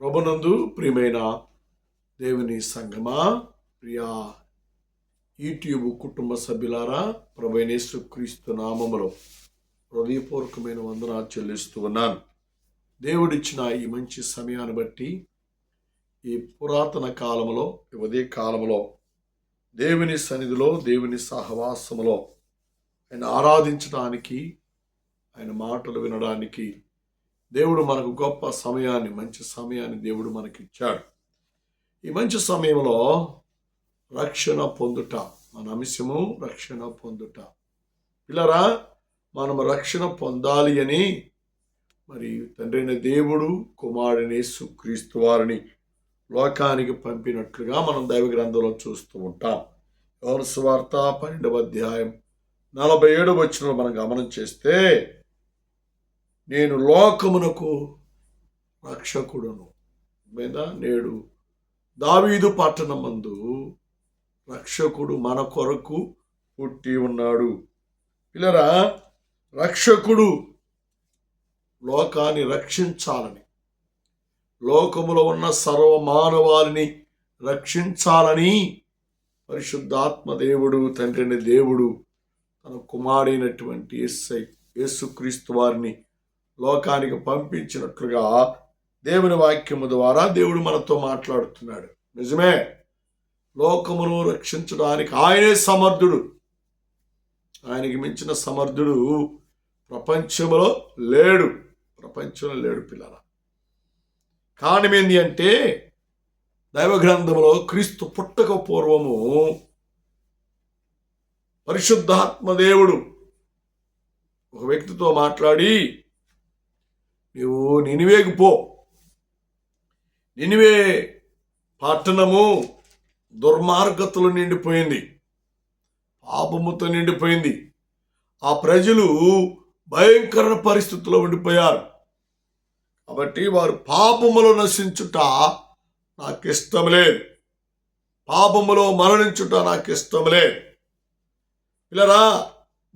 ప్రభునందు ప్రియమైన దేవుని సంగమా, ప్రియా యూట్యూబ్ కుటుంబ సభ్యులారా, ప్రభువైన యేసుక్రీస్తు నామములో హృదయపూర్వకమైన వందనాలు చెల్లిస్తూ ఉన్నాను. దేవుడిచ్చిన ఈ మంచి సమయాన్ని బట్టి ఈ పురాతన కాలంలో, ఈ ఉదయ కాలంలో దేవుని సన్నిధిలో, దేవుని సహవాసములో ఆయన ఆరాధించడానికి, ఆయన మాటలు వినడానికి దేవుడు మనకు గొప్ప సమయాన్ని, మంచి సమయాన్ని దేవుడు మనకిచ్చాడు. ఈ మంచి సమయంలో రక్షణ పొందుట, మన అంశము రక్షణ పొందుట. పిల్లరా, మనం రక్షణ పొందాలి అని మరి తండ్రి అయిన దేవుడు కుమారుడైన యేసుక్రీస్తు వారిని లోకానికి పంపినట్లుగా మనం దైవ గ్రంథంలో చూస్తూ ఉంటాం. యోహాను సువార్త 12వ అధ్యాయం 47వ వచనంలో మనం గమనం చేస్తే, నేను లోకమునకు రక్షకుడును మీద నేడు దావీదు పట్టణమందు రక్షకుడు మన కొరకు పుట్టి ఉన్నాడు. పిల్లరా, రక్షకుడు లోకాన్ని రక్షించాలని, లోకములో ఉన్న సర్వ మానవాళిని రక్షించాలని పరిశుద్ధాత్మ దేవుడు, తండ్రిని దేవుడు తన కుమారుడైనటువంటి యేసుక్రీస్తు వారిని లోకానికి పంపించినట్లుగా దేవుని వాక్యము ద్వారా దేవుడు మనతో మాట్లాడుతున్నాడు. నిజమే, లోకమును రక్షించడానికి ఆయనే సమర్థుడు. ఆయనకి మించిన సమర్థుడు ప్రపంచంలో లేడు. పిల్లల కారణం ఏంటి అంటే, దైవ గ్రంథంలో క్రీస్తు పుట్టక పూర్వము పరిశుద్ధాత్మ దేవుడు ఒక వ్యక్తితో మాట్లాడి, నీవు నినివేకు పో, నినివే పట్టణము దుర్మార్గతలు నిండిపోయింది, పాపముతో నిండిపోయింది, ఆ ప్రజలు భయంకర పరిస్థితుల్లో ఉండిపోయారు. కాబట్టి వారు పాపములో నశించుట నాకు ఇష్టం లేదు, పాపములో మరణించుట నాకు ఇష్టం లేదు. పిల్లరా,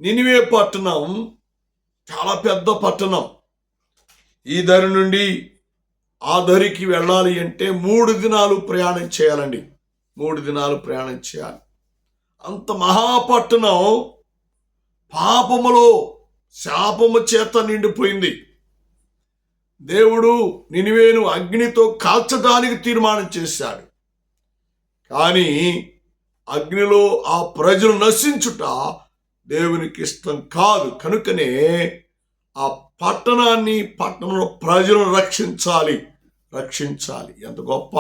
నినివే పట్టణం చాలా పెద్ద పట్టణం. ఈ దరి నుండి ఆ దరికి వెళ్ళాలి అంటే 3 దినాలు ప్రయాణం చేయాలండి. 3 దినాలు ప్రయాణం చేయాలి. అంత మహాపట్టణం పాపములో, శాపము చేత నిండిపోయింది. దేవుడు నినివేను అగ్నితో కాల్చడానికి తీర్మానం చేశాడు. కానీ అగ్నిలో ఆ ప్రజలు నశించుట దేవునికి ఇష్టం కాదు. కనుకనే ఆ పట్టణంలో ప్రజలను రక్షించాలి. ఎంత గొప్ప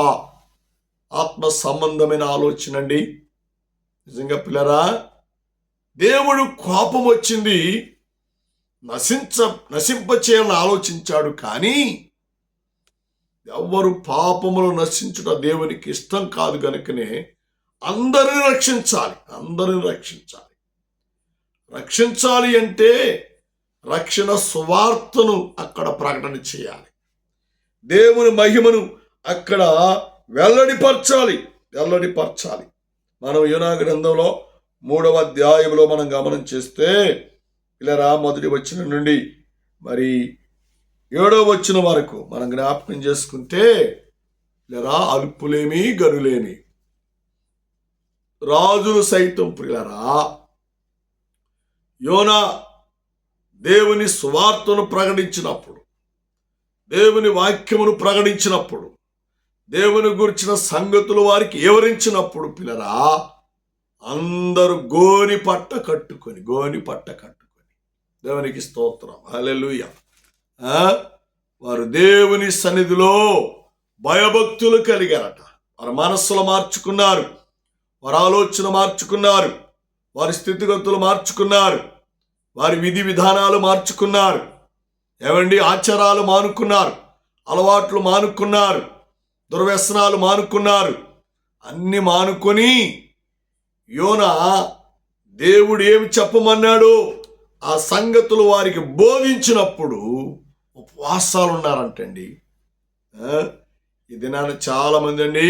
ఆత్మ సంబంధమైన ఆలోచన అండి. నిజంగా పిల్లరా, దేవుడు కోపం వచ్చింది, నశింపచేయాలని ఆలోచించాడు. కానీ ఎవరు పాపములో నశించుట దేవునికి ఇష్టం కాదు. కనుకనే అందరిని రక్షించాలి అంటే రక్షణ సువార్తను అక్కడ ప్రకటన చేయాలి. దేవుని మహిమను అక్కడ వెల్లడిపరచాలి. మనం యోనా గ్రంథంలో 3వ అధ్యాయంలో మనం గమనం చేస్తే, ఇలా మొదటి వచనం నుండి మరి 7వ వచనం వరకు మనం జ్ఞాపకం చేసుకుంటే, ఇలా అల్పులేమి గనులేమి రాజులు సైతం ప్రియులరా యోనా దేవుని సువార్తను ప్రకటించినప్పుడు, దేవుని వాక్యమును ప్రకటించినప్పుడు, దేవుని గురించిన సంగతులు వారికి వివరించినప్పుడు పిల్లరా అందరూ గోని పట్ట కట్టుకొని దేవునికి స్తోత్రం, హల్లెలూయా. వారు దేవుని సన్నిధిలో భయభక్తులు కలిగారట. వారి మనస్సులు మార్చుకున్నారు, వారి ఆలోచన మార్చుకున్నారు, వారి స్థితిగతులు మార్చుకున్నారు, వారి విధి విధానాలు మార్చుకున్నారు. ఆచారాలు మానుకున్నారు, అలవాట్లు మానుకున్నారు, దుర్వ్యసనాలు మానుకున్నారు. అన్ని మానుకొని యోనా దేవుడు ఏమి చెప్పమన్నాడో ఆ సంగతులు వారికి బోధించినప్పుడు ఉపవాసాలు ఉన్నారంటండి. ఈ దినాన్ని చాలా మంది అండి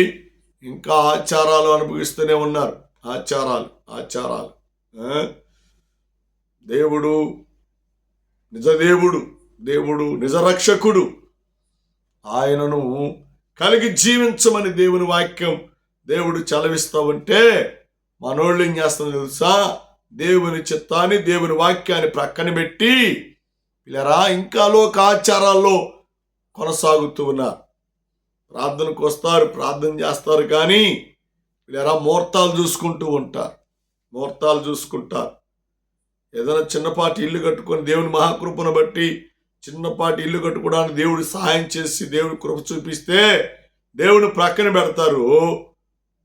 ఇంకా ఆచారాలు అనుభవిస్తూనే ఉన్నారు. ఆచారాలు. దేవుడు నిజ రక్షకుడు, ఆయనను కలిగి జీవించమని దేవుని వాక్యం దేవుడు చలవిస్తూ ఉంటే మనోళ్ళు ఏం చేస్తారో తెలుసా? దేవుని చిత్తాన్ని, దేవుని వాక్యాన్ని ప్రక్కన పెట్టి పిల్లరా ఇంకా లోకాచారాల్లో కొనసాగుతూ ఉన్నారు. ప్రార్థనకు వస్తారు, ప్రార్థన చేస్తారు, కానీ పిల్లరా ముహూర్తాలు చూసుకుంటారు. ఏదైనా చిన్నపాటి ఇల్లు కట్టుకొని దేవుని మహాకృపను బట్టి చిన్నపాటి ఇల్లు కట్టుకోవడానికి దేవుడు సహాయం చేసి దేవుడి కృప చూపిస్తే దేవుని ప్రక్కన పెడతారు.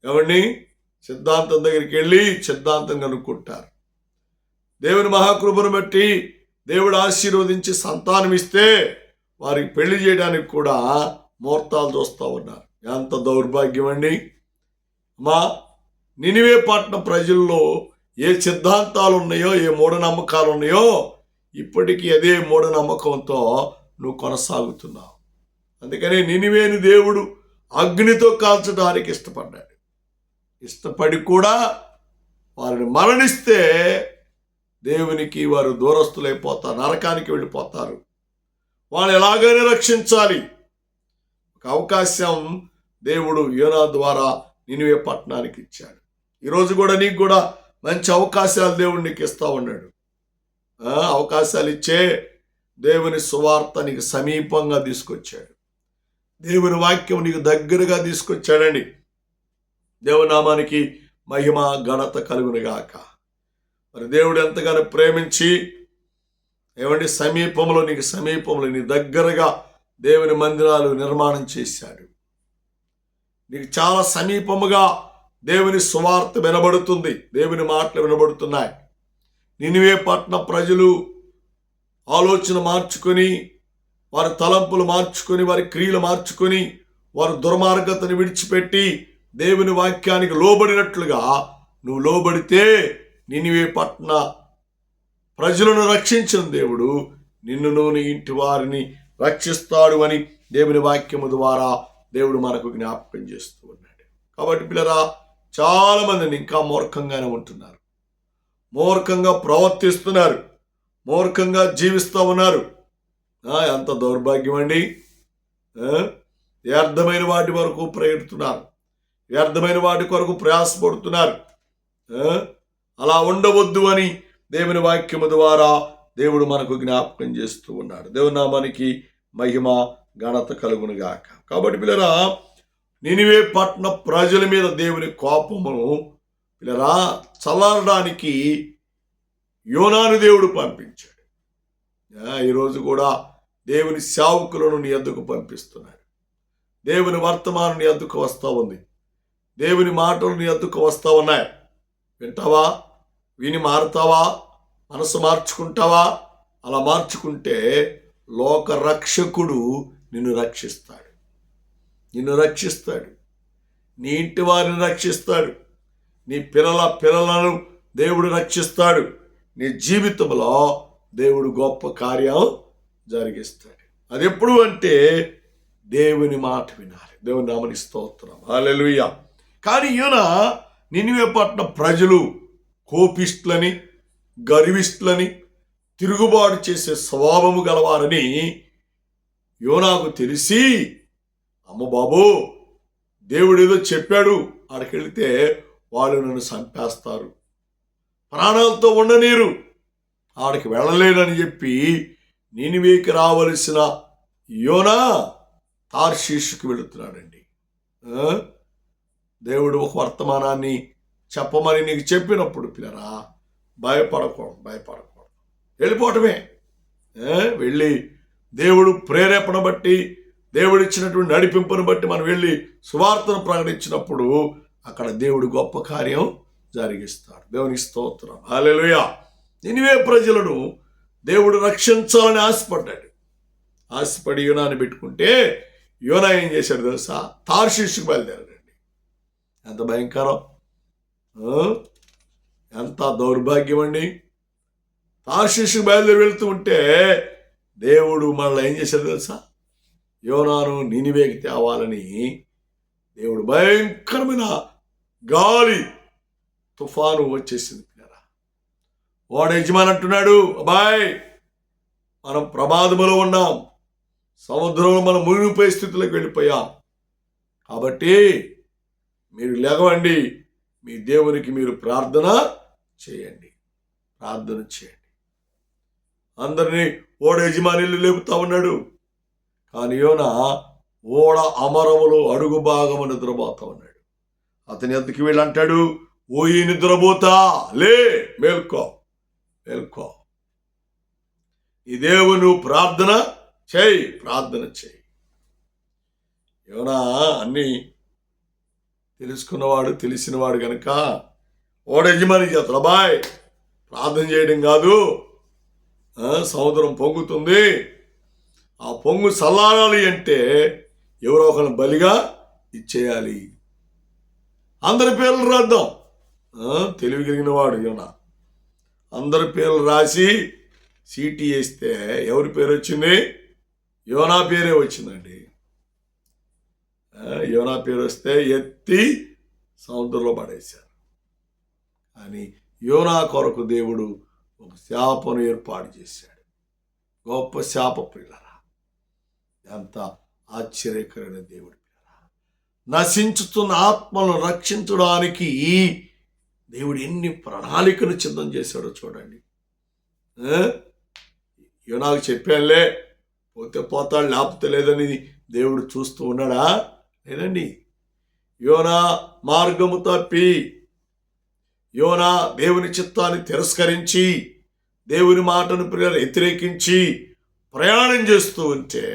ఎవరిని? సిద్ధాంతం దగ్గరికి వెళ్ళి సిద్ధాంతం కనుక్కుంటారు. దేవుని మహాకృపను బట్టి దేవుడు ఆశీర్వదించి సంతానం ఇస్తే వారికి పెళ్లి చేయడానికి కూడా ముహూర్తాలు చూస్తూ ఉన్నారు. ఎంత దౌర్భాగ్యం అండి! మా నినివే పట్టణ ప్రజల్లో ఏ సిద్ధాంతాలు ఉన్నాయో, ఏ మూఢనమ్మకాలు ఉన్నాయో, ఇప్పటికీ అదే మూఢనమ్మకంతో నువ్వు కొనసాగుతున్నావు. అందుకని నినివేని దేవుడు అగ్నితో కాల్చడానికి ఇష్టపడి కూడా వారిని మరణిస్తే దేవునికి వారు దూరస్తులైపోతారు, నరకానికి వెళ్ళిపోతారు. వాళ్ళు ఎలాగైనా రక్షించాలి. ఒక అవకాశం దేవుడు యోనా ద్వారా నినివే పట్టణానికి ఇచ్చాడు. ఈరోజు కూడా నీకు కూడా మంచి అవకాశాలు దేవుడు నీకు ఇస్తా ఉన్నాడు. అవకాశాలు ఇచ్చే దేవుని సువార్త నీకు సమీపంగా తీసుకొచ్చాడు. దేవుని వాక్యం నీకు దగ్గరగా తీసుకొచ్చాడండి. దేవునామానికి మహిమ ఘనత కలుగునుగాక. మరి దేవుడు ఎంతగానో ప్రేమించి నీకు సమీపంలో నీ దగ్గరగా దేవుని మందిరాలు నిర్మాణం చేశాడు. నీకు చాలా సమీపముగా దేవుని సువార్త వినబడుతుంది, దేవుని మాటలు వినబడుతున్నాయి. నినివే పట్టణ ప్రజలు ఆలోచన మార్చుకొని, వారి తలంపులు మార్చుకొని, వారి క్రియలు మార్చుకొని, వారి దుర్మార్గతను విడిచిపెట్టి దేవుని వాక్యానికి లోబడినట్లుగా నువ్వు లోబడితే నినివే పట్టణ ప్రజలను రక్షించిన దేవుడు నిన్నును నీ ఇంటి వారిని రక్షిస్తాడు అని దేవుని వాక్యము ద్వారా దేవుడు మనకు జ్ఞాపకం చేస్తూ ఉన్నాడు. కాబట్టి పిల్లరా, చాలా మందిని ఇంకా మూర్ఖంగానే ఉంటున్నారు, మూర్ఖంగా ప్రవర్తిస్తున్నారు, మూర్ఖంగా జీవిస్తూ ఉన్నారు. ఎంత దౌర్భాగ్యం అండి! వ్యర్థమైన వాటి వరకు ప్రయత్నిస్తున్నారు, వ్యర్థమైన వాటి కొరకు ప్రయాసపడుతున్నారు. అలా ఉండవద్దు అని దేవుని వాక్యము ద్వారా దేవుడు మనకు జ్ఞాపకం చేస్తూ ఉన్నాడు. దేవుని నామానికి మహిమ ఘనత కలుగునుగాక. కాబట్టి పిల్లరా, నినివే పట్టణ ప్రజల మీద దేవుని కోపమును పిల్లరా చల్లారడానికి యోనాను దేవుడు పంపించాడు. ఈరోజు కూడా దేవుని సేవకులను నీ యొద్దకు పంపిస్తున్నాడు. దేవుని వర్తమానం నీ యొద్దకు వస్తూ ఉంది, దేవుని మాటలు నీ యొద్దకు వస్తూ ఉన్నాయి. వింటావా? విని మారుతావా? మనసు మార్చుకుంటావా? అలా మార్చుకుంటే లోక రక్షకుడు నిన్ను రక్షిస్తాడు, నీ ఇంటి వారిని రక్షిస్తాడు, నీ పిల్లలను దేవుడు రక్షిస్తాడు. నీ జీవితంలో దేవుడు గొప్ప కార్యం జరిగిస్తాడు. అది ఎప్పుడు అంటే దేవుని మాట వినాలి. దేవుని నామమున స్తోత్రం, హల్లెలూయా. కానీ ఈయన నినివే పట్టణ ప్రజలు కోపిష్టులని, గర్విష్టులని, తిరుగుబాటు చేసే స్వభావము గలవారని యోనాకు తెలిసి, అమ్మ బాబు, దేవుడు ఏదో చెప్పాడు, ఆడికెళ్తే వాళ్ళు నన్ను చంపేస్తారు, ప్రాణాలతో ఉండనీరు, ఆడికి వెళ్ళలేనని చెప్పి నినివేకి రావలసిన యోనా తార్షీషుకు వెళుతున్నాడండి. దేవుడు ఒక వర్తమానాన్ని చెప్పమని నీకు చెప్పినప్పుడు పిల్లరా భయపడకూడదు, వెళ్ళిపోవటమే. వెళ్ళి దేవుడు ప్రేరేపణ బట్టి, దేవుడిచ్చినటువంటి నడిపింపును బట్టి మనం వెళ్ళి సువార్తను ప్రకటించినప్పుడు అక్కడ దేవుడు గొప్ప కార్యం జరిగిస్తాడు. దేవునికి స్తోత్రం, హల్లెలూయా. నినివే ప్రజలను దేవుడు రక్షించాలని ఆశపడి యోనాని పెట్టుకుంటే యోనా ఏం చేశాడు తెలుసా? తార్షీషుకు బయలుదేరాడండి. ఎంత భయంకరం, ఎంత దౌర్భాగ్యం అండి! తార్షీషుకు బయలుదేరి వెళ్తూ ఉంటే దేవుడు మళ్ళీ ఏం చేశాడు తెలుసా? యోనాను నినివేకి తేవాలని దేవుడు భయంకరమైన గాలి తుఫాను వచ్చేసింది. వాడు యజమాని అంటున్నాడు, అబ్బాయ్, మనం ప్రమాదములో ఉన్నాం, సముద్రంలో మనం మునిగిపోయే స్థితిలోకి వెళ్ళిపోయాం, కాబట్టి మీరు లేవండి, మీ దేవునికి మీరు ప్రార్థన చేయండి. అందరినీ ఓడ యజమానిలు లేపుతా ఉన్నాడు. కానీ యోనా ఓడ అమరములో అడుగు భాగము నిద్రపోతా ఉన్నాడు. అతని ఎద్దకు వెళ్ళి అంటాడు, ఓ ఈ నిద్రపోతా, లే, మేల్కో. ఈ దేవుని ప్రార్థన చేయి. యోనా అన్నీ తెలిసినవాడు కనుక ఓడ యజమాని చేస్తాడు, అబ్బాయ్ ప్రార్థన చేయడం కాదు, సముద్రం పొంగుతుంది, ఆ పొంగు చల్లారాలి అంటే ఎవరో ఒకరిని బలిగా ఇచ్చేయాలి, అందరి పేర్లు రాద్దాం. తెలివి కలిగిన వాడు యోనా. అందరి పేర్లు రాసి సీటీ వేస్తే ఎవరి పేరు వచ్చింది? యోనా పేరే వచ్చిందండి. యోనా పేరు వస్తే ఎత్తి సముద్రంలో పడేశారు. కానీ యోనా కొరకు దేవుడు ఒక శాపను ఏర్పాటు చేశాడు. గొప్ప శాప పిల్లరా, ఎంత ఆశ్చర్యకరమైన దేవుడు పిల్లరా. నశించుతున్న ఆత్మలను రక్షించడానికి దేవుడు ఎన్ని ప్రణాళికలు సిద్ధం చేశాడో చూడండి. యోనాకు చెప్పానులే, పోతే పోతాడు, లేకపోతే లేదని దేవుడు చూస్తూ ఉన్నాడా? లేదండి. యోనా మార్గము తప్పి, యోనా దేవుని చిత్తాన్ని తిరస్కరించి, దేవుని మాటను వ్యతిరేకించి ప్రయాణం చేస్తూ ఉంటే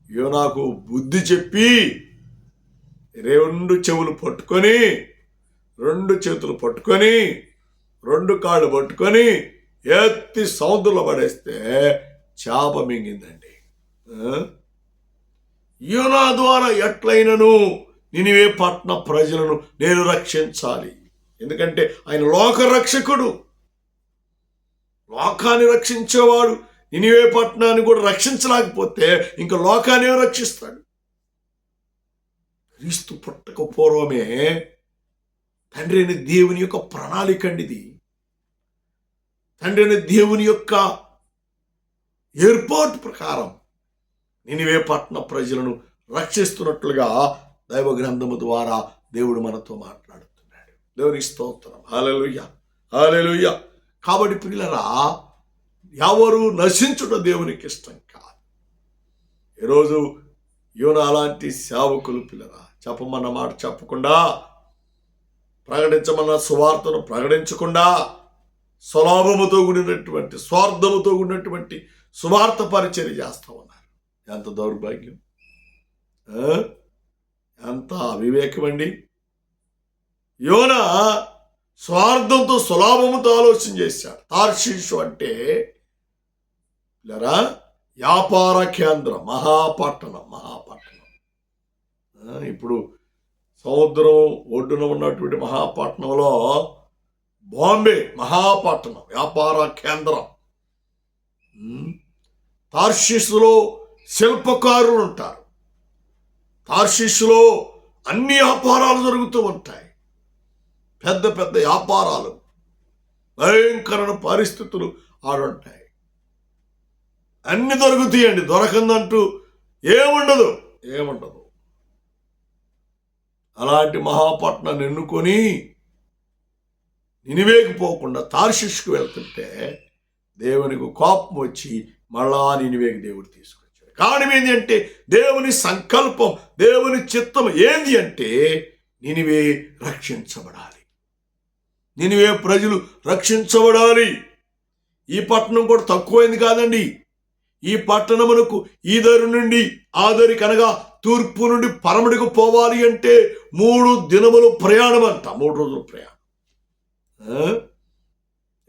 యోనాకు బుద్ధి చెప్పి 2 చెవులు పట్టుకొని, 2 చేతులు పట్టుకొని, 2 కాళ్ళు పట్టుకొని ఎత్తి సముద్రంలో పడేస్తే చేప మింగిందండి. యోనా ద్వారా ఎట్లయినను నినివే పట్టణ ప్రజలను నేను రక్షించాలి. ఎందుకంటే ఆయన లోకరక్షకుడు, లోకాన్ని రక్షించేవాడు. నినివే పట్టణాన్ని కూడా రక్షించలేకపోతే ఇంకా లోకాన్ని రక్షిస్తాడు. క్రీస్తు పుట్టక పూర్వమే తండ్రి అయిన దేవుని యొక్క ప్రణాళిక అండి ఇది. తండ్రి అయిన దేవుని యొక్క ఏర్పాటు ప్రకారం నినివే పట్టణ ప్రజలను రక్షిస్తున్నట్లుగా దైవ గ్రంథము ద్వారా దేవుడు మనతో మాట్లాడుతున్నాడు. దేవునికి స్తోత్రం. హల్లెలూయా. కాబట్టి పిల్లరా, ఎవరు నశించుట దేవునికి ఇష్టం కాదు. ఈరోజు యోనా అలాంటి సేవకులు పిల్లరా, చెప్పమన్న మాట చెప్పకుండా, ప్రకటించమన్న సువార్తను ప్రకటించకుండా, స్వలాభముతో కూడినటువంటి, స్వార్థముతో కూడినటువంటి సువార్త పరిచర్య చేస్తూ ఉన్నారు. ఎంత దౌర్భాగ్యం, ఎంత అవివేకం అండి. యోనా స్వార్థంతో, స్వలాభముతో ఆలోచన చేశాడు. తార్షీషు అంటే వ్యాపార కేంద్రం, మహాపట్టణం. ఇప్పుడు సముద్రం ఒడ్డున ఉన్నటువంటి మహాపట్నంలో బాంబే మహాపట్టణం, వ్యాపార కేంద్రం. తార్షీషులో శిల్పకారులు ఉంటారు. తార్షీషులో అన్ని వ్యాపారాలు జరుగుతూ ఉంటాయి. పెద్ద పెద్ద వ్యాపారాలు, భయంకరమైన పరిస్థితులు ఆడుంటాయి. అన్ని దొరుకుతాయండి, దొరకందంటూ ఏముండదు. అలాంటి మహాపట్నాన్ని ఎన్నుకొని నినివేకి పోకుండా తార్షీషుకు వెళ్తుంటే దేవునికి కోపం వచ్చి మళ్ళా నినివేకి దేవుడు తీసుకొచ్చాడు. కారణం ఏంటి అంటే దేవుని సంకల్పం, దేవుని చిత్తం ఏంది అంటే నినివే రక్షించబడాలి. నినివే ప్రజలు రక్షించబడాలి. ఈ పట్టణం కూడా తక్కువైంది కాదండి. ఈ పట్టణమునకు ఈ దరి నుండి ఆ దరి కనగా తూర్పు నుండి పరమడికి పోవాలి అంటే 3 దినములు ప్రయాణం అంట. 3 రోజులు ప్రయాణం.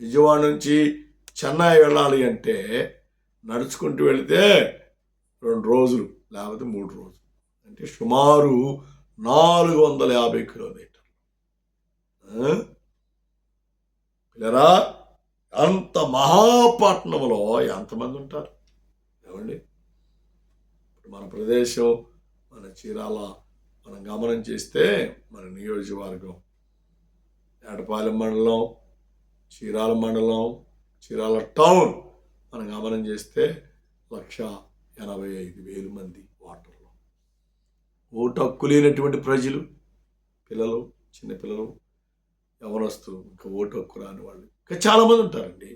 విజయవాడ నుంచి చెన్నై వెళ్ళాలి అంటే నడుచుకుంటూ వెళితే 2 రోజులు, లేకపోతే 3 రోజులు, అంటే సుమారు 450 కిలోమీటర్లు. పిల్లరా, అంత మహాపట్నంలో ఎంతమంది ఉంటారు ఏమండి? మన ప్రదేశం, మన చీరాల మనం గమనం చేస్తే, మన నియోజకవర్గం ఏటపాలెం మండలం, చీరాల మండలం, చీరాల టౌన్ మనం గమనం చేస్తే 185,000 మంది ఓటు హక్కు లేనటువంటి ప్రజలు, పిల్లలు, చిన్నపిల్లలు, యవనస్తులు, ఇంకా ఓటు హక్కు రాని వాళ్ళు ఇంకా చాలామంది ఉంటారండి.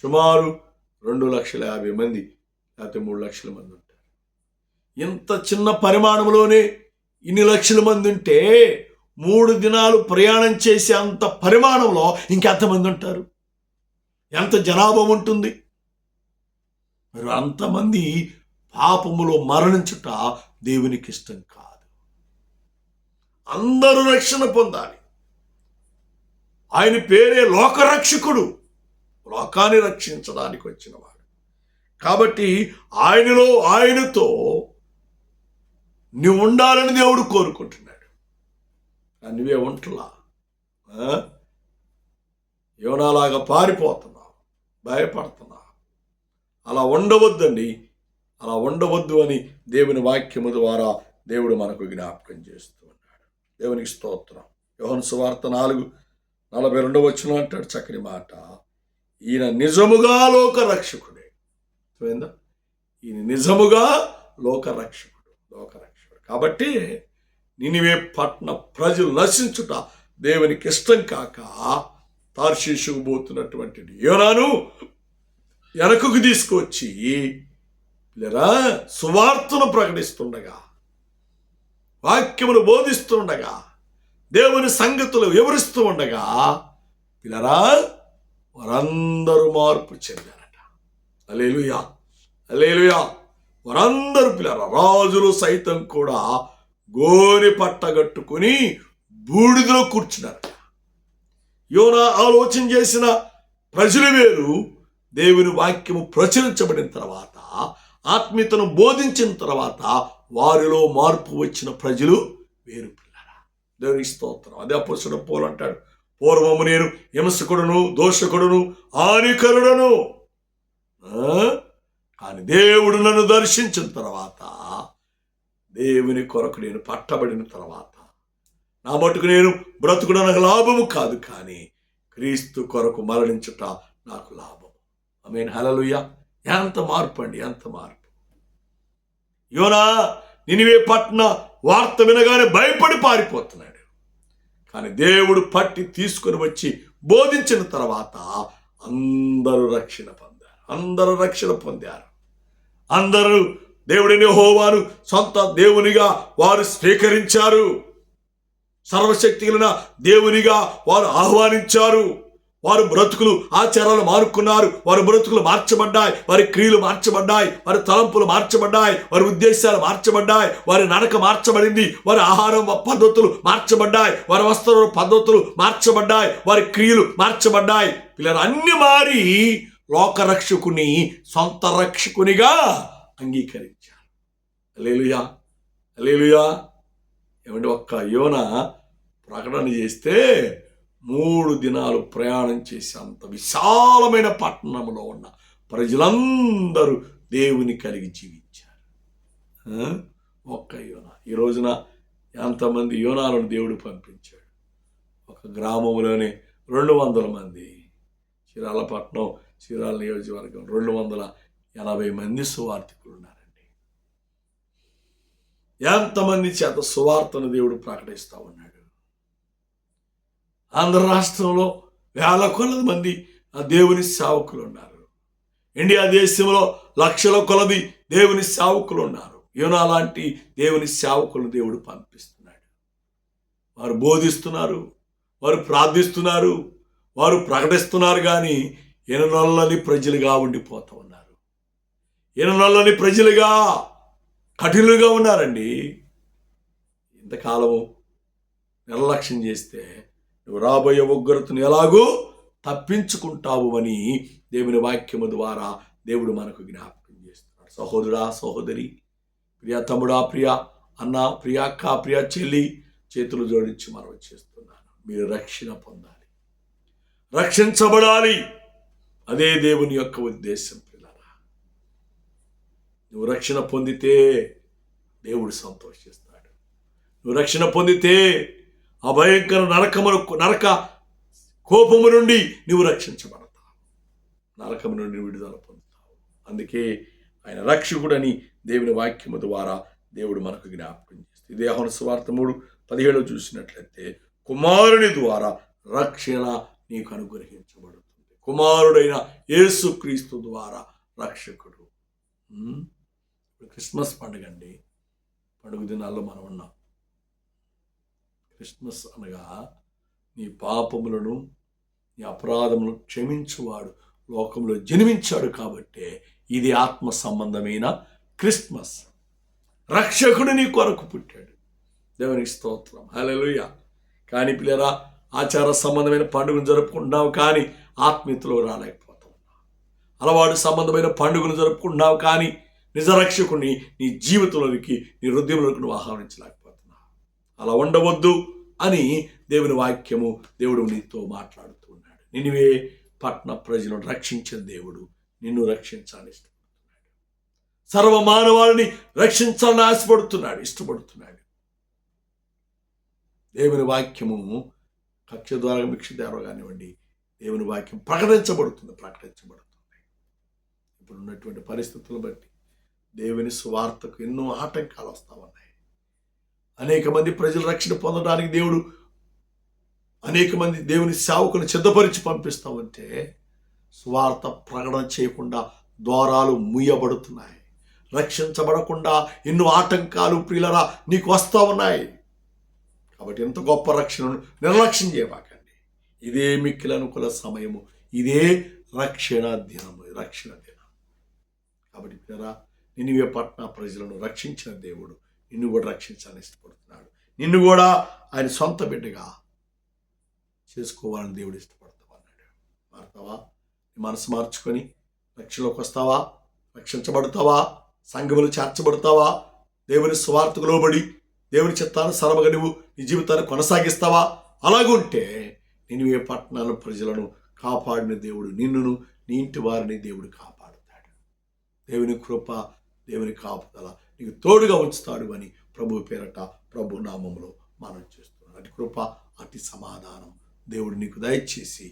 సుమారు 2,50,000 మంది లేకపోతే 3 లక్షల మంది ఉంటారు. ఇంత చిన్న పరిమాణంలోనే ఇన్ని లక్షల మంది ఉంటే 3 దినాలు ప్రయాణం చేసే అంత పరిమాణంలో ఇంకెంతమంది ఉంటారు? ఎంత జనాభా ఉంటుంది? మరి అంతమంది పాపములో మరణించుట దేవునికి ఇష్టం కాదు. అందరూ రక్షణ పొందాలి. ఆయన పేరే లోకరక్షకుడు, లోకాన్ని రక్షించడానికి వచ్చినవాడు. కాబట్టి ఆయనతో నువ్వు ఉండాలని దేవుడు కోరుకుంటున్నాడు. నువ్వే ఉంటలా, యోనాలాగా పారిపోతున్నావు, భయపడుతున్నావు. అలా ఉండవద్దండి. అలా ఉండవద్దు అని దేవుని వాక్యము ద్వారా దేవుడు మనకు జ్ఞాపకం చేస్తూ ఉన్నాడు. దేవునికి స్తోత్రం. యోహాను సువార్త 4:42 అంటాడు చక్కని మాట, ఈయన నిజముగా లోక రక్షకుడే. చూయిందా? ఈయన నిజముగా లోక రక్షకుడు. కాబట్టి నినివే పట్టణ ప్రజలు నశించుట దేవునికి ఇష్టం కాక తార్షీషుకు పోతున్నటువంటి యోనాను వెనకకు తీసుకొచ్చి సువార్తను ప్రకటిస్తుండగా, వాక్యమును బోధిస్తుండగా, దేవుని సంగతులు వివరిస్తూ ఉండగా పిల్లరా వారందరూ మార్పు చెందారట. హల్లెలూయా, హల్లెలూయా. వారందరూ పిల్లరా, రాజులు సైతం కూడా గోనె పట్టగట్టుకుని బూడిదలో కూర్చున్నారట. యోనా ఆలోచన చేసిన ప్రజలు వేరు, దేవుని వాక్యము ప్రచురించబడిన తర్వాత, ఆత్మీయతను బోధించిన తర్వాత వారిలో మార్పు వచ్చిన ప్రజలు వేరు పిల్లరా. దేవునికి స్తోత్రం. అదే అపొస్తలుడు పౌలు అంటాడు, పూర్వము నేను హింసకుడును, దోషకుడును, హానికరుడను, కానీ దేవుడు నన్ను దర్శించిన తర్వాత, దేవుని కొరకు నేను పట్టబడిన తర్వాత, నా మటుకు నేను బ్రతుకుడు నాకు లాభము కాదు, కానీ క్రీస్తు కొరకు మరణించుట నాకు లాభం. ఆమేన్, హల్లెలూయా. ఎంత మార్పు అండి, ఎంత మార్పు. యోనా నినివే పట్టణ వార్త వినగానే భయపడి పారిపోతున్నాడు. కానీ దేవుడు పట్టి తీసుకుని వచ్చి బోధించిన తర్వాత అందరూ రక్షణ పొందారు. అందరూ దేవుడిని యెహోవాను సొంత దేవునిగా వారు స్వీకరించారు. సర్వశక్తి కలిగిన దేవునిగా వారు ఆహ్వానించారు. వారు బ్రతుకులు ఆచారాలు మారుకున్నారు. వారి బ్రతుకులు మార్చబడ్డాయి, వారి క్రియలు మార్చబడ్డాయి, వారి తలంపులు మార్చబడ్డాయి, వారి ఉద్దేశాలు మార్చబడ్డాయి, వారి నడక మార్చబడింది, వారి ఆహారం పద్ధతులు మార్చబడ్డాయి, వారి వస్త్ర పద్ధతులు మార్చబడ్డాయి, వారి క్రియలు మార్చబడ్డాయి. పిల్లలు అన్ని మారి లోకరక్షకుని సొంత రక్షకునిగా అంగీకరించారు. హల్లెలూయా, హల్లెలూయా. ఏమంటే ఒక్క యోనా ప్రకటన చేస్తే 3 దినాలు ప్రయాణం చేసి అంత విశాలమైన పట్టణంలో ఉన్న ప్రజలందరూ దేవుని కలిగి జీవించారు. ఒక్క యోనా. ఈ రోజున ఎంతమంది యోనాలను దేవుడు పంపించాడు. ఒక గ్రామంలోనే 200 మంది, చీరాలపట్నం, చీరాల నియోజకవర్గం 280 మంది సువార్థికులు ఉన్నారండి. ఎంతమంది చేత సువార్తను దేవుడు ప్రకటిస్తూ ఉన్నాడు. ఆంధ్ర రాష్ట్రంలో వేల కొలది మంది దేవుని సేవకులు ఉన్నారు. ఇండియా దేశంలో లక్షల కొలది దేవుని సేవకులు ఉన్నారు. యోనా లాంటి దేవుని సేవకులను దేవుడు పంపిస్తున్నాడు. వారు బోధిస్తున్నారు, వారు ప్రార్థిస్తున్నారు, వారు ప్రకటిస్తున్నారు. కానీ ఎననొల్లని ప్రజలుగా ఉండిపోతూ ఉన్నారు. ఎననొల్లని ప్రజలుగా, కఠినులుగా ఉన్నారండి. ఇంతకాలము నిర్లక్ష్యం చేస్తే నువ్వు రాబోయే ఉగ్రతను ఎలాగూ తప్పించుకుంటావు అని దేవుని వాక్యము ద్వారా దేవుడు మనకు జ్ఞాపకం చేస్తున్నాడు. సహోదరుడా, సహోదరి, ప్రియ తమ్ముడా, ప్రియ అన్న, ప్రియ అక్క, ప్రియ చెల్లి, చేతులు జోడించి మనం చేస్తున్నాను. మీరు రక్షణ పొందాలి, రక్షించబడాలి. అదే దేవుని యొక్క ఉద్దేశం. పిల్లరా, నువ్వు రక్షణ పొందితే దేవుడు సంతోషిస్తాడు. నువ్వు రక్షణ పొందితే ఆ భయంకర నరక కోపము నుండి నువ్వు రక్షించబడతావు, నరకము నుండి విడుదల పొందుతావు. అందుకే ఆయన రక్షకుడని దేవుని వాక్యము ద్వారా దేవుడు మనకు జ్ఞాపకం చేస్తుంది. ఇదే యోహాను సువార్త 3:17 చూసినట్లయితే కుమారుని ద్వారా రక్షణ నీకు అనుగ్రహించబడుతుంది. కుమారుడైన యేసుక్రీస్తు ద్వారా రక్షకుడు. క్రిస్మస్ పండుగ అండి. పండుగ దినాల్లో మనం ఉన్నాం. క్రిస్మస్ అనగా నీ పాపములను నీ అపరాధములను క్షమించువాడు లోకంలో జన్మించాడు కాబట్టే ఇది ఆత్మ సంబంధమైన క్రిస్మస్. రక్షకుడు నీ కొరకు పుట్టాడు. దేవునికి స్తోత్రం, హల్లెలూయా. కానీ పిల్లరా, ఆచార సంబంధమైన పండుగను జరుపుకుంటున్నావు కానీ ఆత్మీయతలో రాలేకపోతావు. అలవాటు సంబంధమైన పండుగను జరుపుకుంటున్నావు కానీ నిజ రక్షకుని నీ జీవితంలోనికి నీ హృదయంలోకి నువ్వు ఆహ్వానించలేకపోతున్నావు. అలా ఉండవద్దు అని దేవుని వాక్యము, దేవుడు నీతో మాట్లాడుతూ ఉన్నాడు. నినివే పట్టణ ప్రజలను రక్షించిన దేవుడు నిన్ను రక్షించాలని ఇష్టపడుతున్నాడు. సర్వ మానవాళిని రక్షించాలని ఆశపడుతున్నాడు, ఇష్టపడుతున్నాడు. దేవుని వాక్యము కక్ష ద్వారా భిక్ష ద్వారా కానివ్వండి, దేవుని వాక్యం ప్రకటించబడుతుంది. ఇప్పుడు ఉన్నటువంటి పరిస్థితులను బట్టి దేవుని సువార్తకు ఎన్నో ఆటంకాలు వస్తూ ఉన్నాయి. అనేక మంది ప్రజలు రక్షణ పొందడానికి దేవుడు అనేక మంది దేవుని సేవకులను సిద్ధపరిచి పంపిస్తామంటే సువార్త ప్రకటన చేయకుండా ద్వారాలు మూయబడుతున్నాయి. రక్షించబడకుండా ఎన్నో ఆటంకాలు ప్రియులరా నీకు వస్తూ ఉన్నాయి. కాబట్టి ఎంత గొప్ప రక్షణను నిర్లక్ష్యం చేయబాకండి. ఇదే మిక్కిలి అనుకూల సమయము, ఇదే రక్షణ దినము. కాబట్టి ప్రియులరా, నినివే పట్టణ ప్రజలను రక్షించిన దేవుడు నిన్ను కూడా రక్షించాలని ఇష్టపడుతున్నాడు. నిన్ను కూడా ఆయన సొంత బిడ్డగా చేసుకోవాలని దేవుడు ఇష్టపడతామన్నాడు. మారుతావా? నీ మనసు మార్చుకొని రక్షణలోకి వస్తావా? రక్షించబడతావా? సంఘములు చేర్చబడతావా? దేవుని స్వార్థకు లోబడి దేవుని చిత్తానుసారముగా నువ్వు నీ జీవితాన్ని కొనసాగిస్తావా? అలాగుంటే నినివే పట్టణాల ప్రజలను కాపాడిన దేవుడు నిన్నును నీ ఇంటి వారిని దేవుడు కాపాడుతాడు. దేవుని కృప, దేవుని కాపుదల నీకు తోడుగా ఉంచుతాడు అని ప్రభు పేరట ప్రభు నామములో మనం చేస్తున్నాం. అటు కృప, అటు సమాధానం దేవుడు నీకు దయచేసి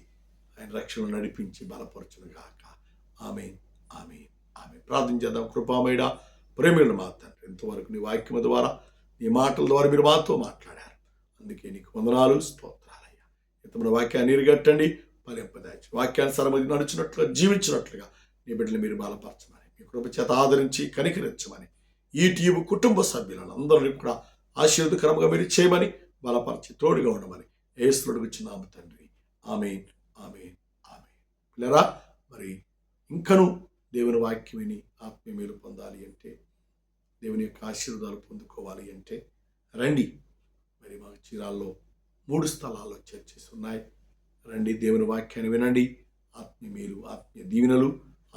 ఆయన రక్షణ నడిపించి బలపరచును గాక. ఆమేన్, ఆమేన్, ఆమేన్. ప్రార్థన చేద్దాం. కృపామయుడ, ప్రేమికుడు మా తండ్రి, ఇంతవరకు నీ వాక్యము ద్వారా నీ మాటల ద్వారా మీరు మాతో మాట్లాడారు. అందుకే నీకు వందనాలు, స్తోత్రాలయ్యా. ఇంతమంది వాక్యాన్ని నీరుగట్టండి, ఫలింపదాచి వాక్యానుసారం నడుచున్నట్లుగా జీవించినట్లుగా నీ బిడ్డలు మీరు బలపరచమని, మీ కృప చేత ఆదరించి కనికరించమని, ఈ టీవీ కుటుంబ సభ్యులను అందరినీ కూడా ఆశీర్వదకరంగా మీరు చేయమని, బలపరిచి తోడుగా ఉండమని యేసుని వచ్చినాము తండ్రి. ఆమేన్, ఆమేన్, ఆమేన్. పిల్లరా, మరి ఇంకను దేవుని వాక్యం విని ఆత్మీయ మేలు పొందాలి అంటే, దేవుని యొక్క ఆశీర్వాదాలు పొందుకోవాలి అంటే రండి. మరి మా చీరాల్లో 3 స్థలాల్లో చర్చెస్ ఉన్నాయి. రండి, దేవుని వాక్యాన్ని వినండి. ఆత్మీయ మేలు, ఆత్మీయ దీవెనలు,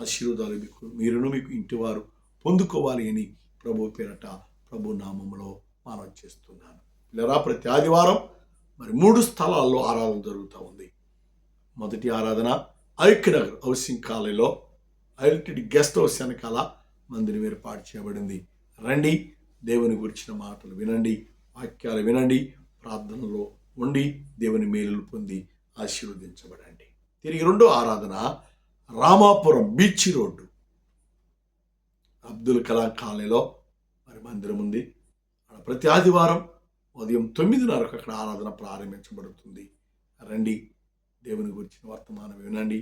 ఆశీర్వాదాలు మీరును మీకు ఇంటివారు పొందుకోవాలి అని ప్రభు పేరట ప్రభు నామములో మనం చేస్తున్నాను. ఇలా ప్రతి ఆదివారం మరి 3 స్థలాల్లో ఆరాధన జరుగుతూ ఉంది. మొదటి ఆరాధన ఐక్యనగర్ హౌసింగ్ కాలనీలో ఐల్టిడి గెస్ట్ హౌస్ వెనకాల మందిరం ఏర్పాటు చేయబడింది. రండి, దేవుని గురించిన మాటలు వినండి, వాక్యాలు వినండి, ప్రార్థనలో ఉండి దేవుని మేలులు పొంది ఆశీర్వదించబడండి. తిరిగి 2వ ఆరాధన రామాపురం బీచ్ రోడ్డు అబ్దుల్ కలాం కాలనీలో మరి మందిరం ఉంది. ప్రతి ఆదివారం ఉదయం 9:30 అక్కడ ఆరాధన ప్రారంభించబడుతుంది. రండి, దేవుని గురించిన వర్తమానం వినండి,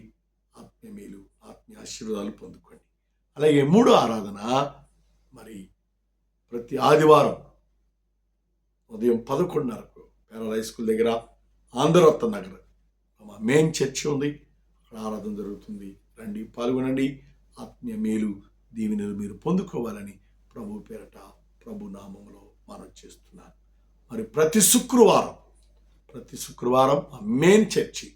ఆత్మీయ మేలు, ఆత్మీయ ఆశీర్వాదాలు పొందుకోండి. అలాగే 3వ ఆరాధన మరి ప్రతి ఆదివారం ఉదయం 11:30 పేరల హై స్కూల్ దగ్గర ఆంధ్రరత్న నగర్ మా మెయిన్ చర్చి ఉంది, అక్కడ ఆరాధన జరుగుతుంది. రండి, పాల్గొనండి. ఆత్మీయ మేలు, దీవెనలు మీరు పొందుకోవాలని ప్రభు పేరట ప్రభు నామములో మనం చేస్తున్నాను. మరి ప్రతి శుక్రవారం ఆ main church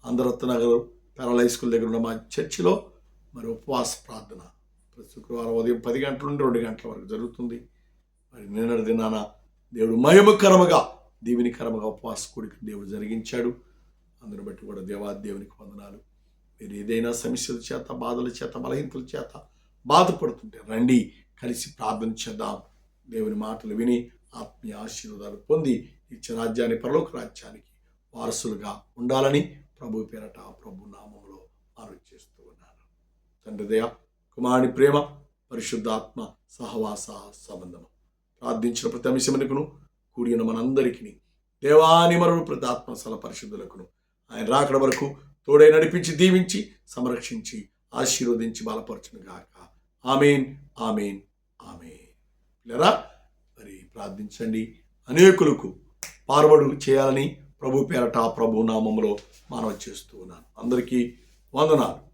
Andhraratna Nagar Perala high school దగ్గర ఉన్న మా చర్చిలో మరి ఉపవాస ప్రార్థన ప్రతి శుక్రవారం ఉదయం 10 గంటల నుండి 2 గంటల వరకు జరుగుతుంది. మరి నిన్నటి దినాన దేవుడు మహిమకరముగా, దీవెనికరముగా ఉపవాస కూడిక దేవుడు జరిగించాడు. అందుని బట్టి కూడా దేవునికి వందనాలు. మీరు ఏదైనా సమస్యల చేత, బాధల చేత, బలహీనతల చేత బాధపడుతుంటే రండి, కలిసి ప్రార్థన చేద్దాం. దేవుని మాటలు విని ఆత్మీయ ఆశీర్వాదాలు పొంది ఇచ్చే రాజ్యాన్ని, పరలోక రాజ్యానికి వారసులుగా ఉండాలని ప్రభు పేరట ప్రభు నామములో మనం చేస్తూ ఉన్నాను. తండ్రి దయ, కుమారుని ప్రేమ, పరిశుద్ధాత్మ సహవాస సంబంధము ప్రార్థించిన ప్రతి అంశమునకును కూడిన మనందరికీ దేవాని మరుడు ప్రతి ఆత్మస్థల పరిశుద్ధులకును ఆయన రాకడ వరకు తోడై నడిపించి దీవించి సంరక్షించి ఆశీర్వదించి బలపరచును గాక. ఆమేన్, ఆమేన్, ఆమేన్. పిల్లరా మరి ప్రార్థించండి. అనేకులకు పార్వడు చేయాలని ప్రభు పేరట ప్రభు నామములో మనవి చేస్తూ ఉన్నాను. అందరికీ వందనాలు.